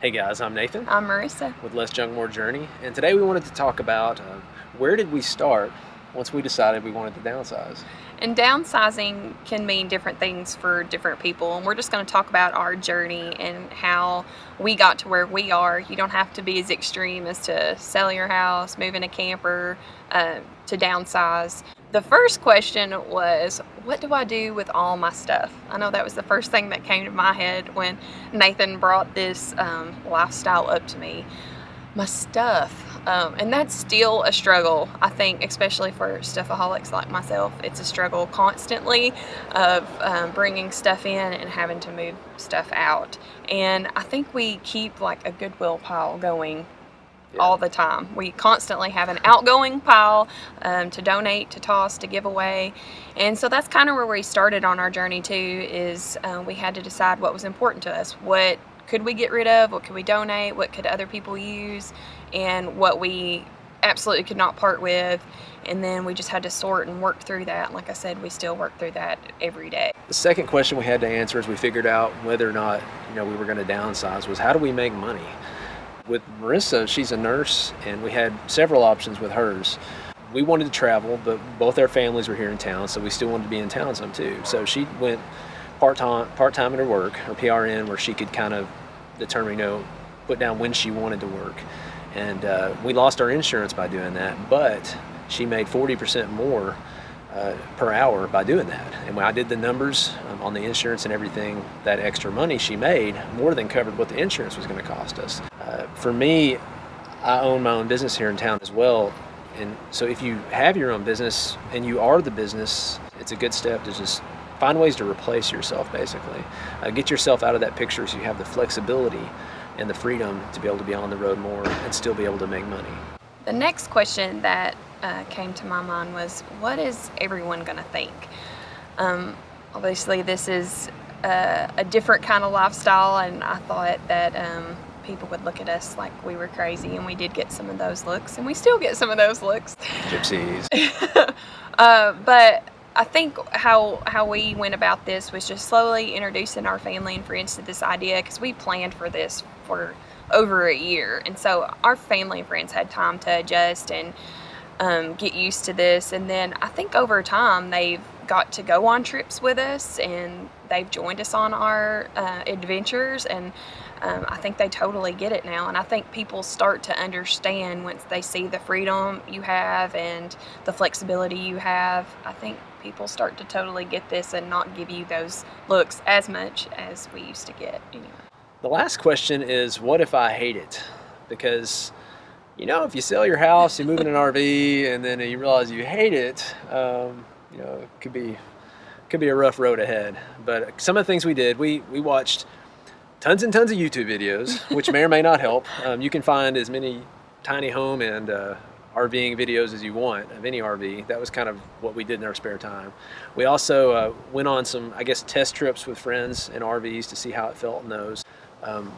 Hey guys, I'm Nathan I'm Marissa. with Less Junk More Journey, and today we wanted to talk about where did we start once we decided we wanted to downsize. And downsizing can mean different things for different people, and we're just going to talk about our journey and how we got to where we are. You don't have to be as extreme as to sell your house, move in a camper, to downsize. The first question was, what do I do with all my stuff? I know that was the first thing that came to my head when Nathan brought this lifestyle up to me. My stuff. And that's still a struggle, I think, especially for stuffaholics like myself. It's a struggle constantly of bringing stuff in and having to move stuff out. And I think we keep like a Goodwill pile going all the time. We constantly have an outgoing pile to donate, to toss, to give away. And so that's kind of where we started on our journey too, is we had to decide what was important to us. What could we get rid of? What could we donate? What could other people use? And what we absolutely could not part with. And then we just had to sort and work through that. Like I said, we still work through that every day. The second question we had to answer as we figured out whether or not we were going to downsize was, how do we make money? With Marissa, she's a nurse, and we had several options with hers. We wanted to travel, but both our families were here in town, so we still wanted to be in town some too. So she went part-time at her work, or PRN, where she could kind of determine, put down when she wanted to work. And we lost our insurance by doing that, but she made 40% more per hour by doing that. And when I did the numbers on the insurance and everything, that extra money she made more than covered what the insurance was going to cost us. For me, I own my own business here in town as well. And so if you have your own business and you are the business, it's a good step to just find ways to replace yourself, basically. Get yourself out of that picture so you have the flexibility and the freedom to be able to be on the road more and still be able to make money. The next question that came to my mind was, what is everyone going to think? Obviously, this is a different kind of lifestyle, and I thought that people would look at us like we were crazy, and we did get some of those looks, and we still get some of those looks. Gypsies. But I think how we went about this was just slowly introducing our family and friends to this idea, because we planned for this for over a year, and so our family and friends had time to adjust and get used to this. And then I think over time they've got to go on trips with us, and they've joined us on our adventures, and I think they totally get it now. And I think people start to understand once they see the freedom you have and the flexibility you have. I think people start to totally get this and not give you those looks as much as we used to get anyway. The last question is, what if I hate it? Because if you sell your house, you move in an RV, and then you realize you hate it, it could be a rough road ahead. But some of the things we did, we watched tons and tons of YouTube videos, which may or may not help. You can find as many tiny home and RVing videos as you want of any RV. That was kind of what we did in our spare time. We also went on some, test trips with friends in RVs to see how it felt in those.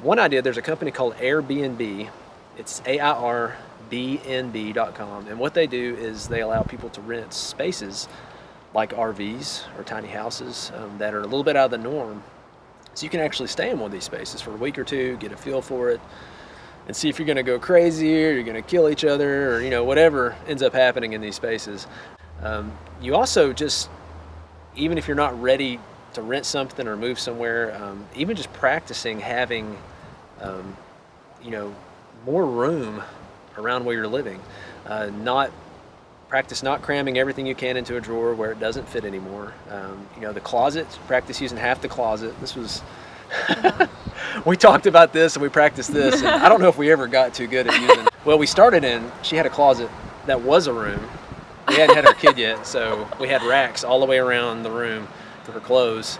One idea, there's a company called Airbnb. It's airbnb.com, and what they do is they allow people to rent spaces like RVs or tiny houses that are a little bit out of the norm. So you can actually stay in one of these spaces for a week or two, get a feel for it, and see if you're going to go crazy, or you're going to kill each other, or whatever ends up happening in these spaces. You also just, even if you're not ready to rent something or move somewhere, even just practicing having more room around where you're living. Practice not cramming everything you can into a drawer where it doesn't fit anymore. The closet, practice using half the closet. This was, we talked about this and we practiced this, and I don't know if we ever got too good at using. Well, we started she had a closet that was a room. We hadn't had our kid yet, so we had racks all the way around the room for her clothes.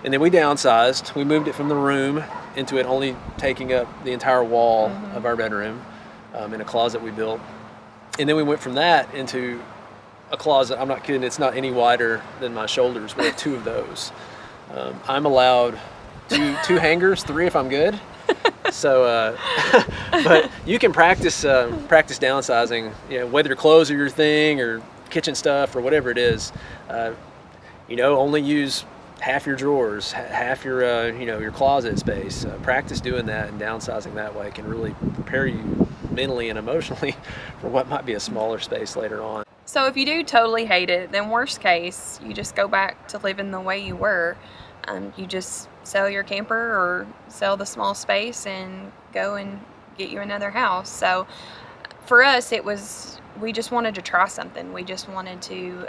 And then we downsized. We moved it from the room into it only taking up the entire wall of our bedroom in a closet we built. And then we went from that into a closet. I'm not kidding. It's not any wider than my shoulders. We have two of those. I'm allowed two hangers, 3 if I'm good. So, but you can practice downsizing. Whether clothes are your thing or kitchen stuff or whatever it is. Only use half your drawers, half your your closet space. Practice doing that, and downsizing that way can really prepare you mentally and emotionally for what might be a smaller space later on. So if you do totally hate it, then worst case, you just go back to living the way you were. You just sell your camper or sell the small space and go and get you another house. So for us, we just wanted to try something. We just wanted to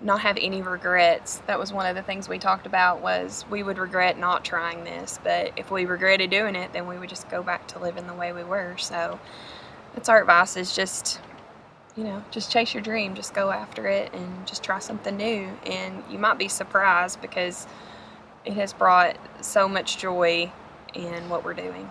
not have any regrets. That was one of the things we talked about, was we would regret not trying this, but if we regretted doing it, then we would just go back to living the way we were. So that's our advice, is just chase your dream, just go after it and just try something new. And you might be surprised, because it has brought so much joy in what we're doing.